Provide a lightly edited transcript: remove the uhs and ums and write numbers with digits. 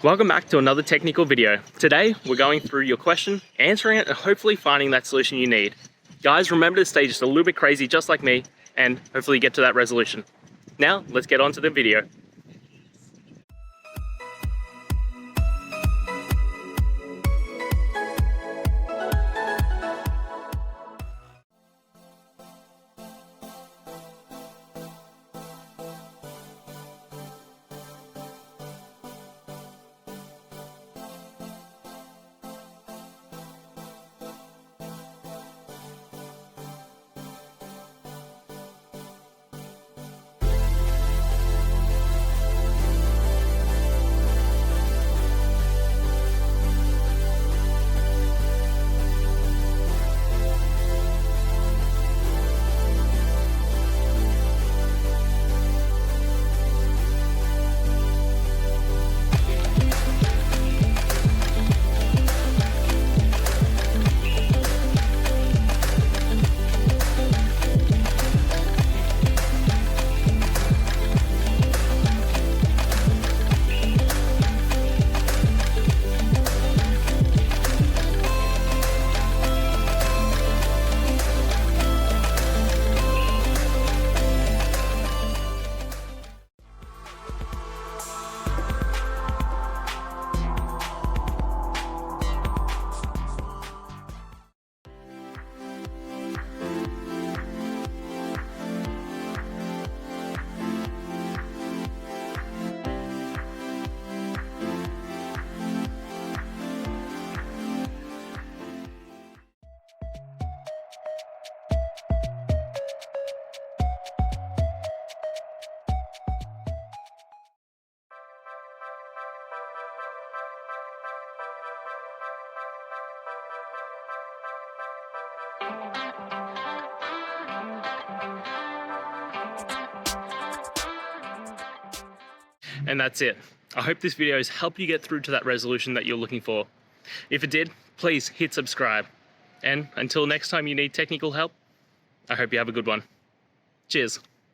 Welcome back to another technical video. Today, we're going through your question, answering it, and hopefully finding that solution you need. Guys, remember to stay just a little bit crazy, just like me, and hopefully get to that resolution. Now, let's get on to the video. And that's it. I hope this video has helped you get through to that resolution that you're looking for. If it did, please hit subscribe. And until next time you need technical help, I hope you have a good one. Cheers.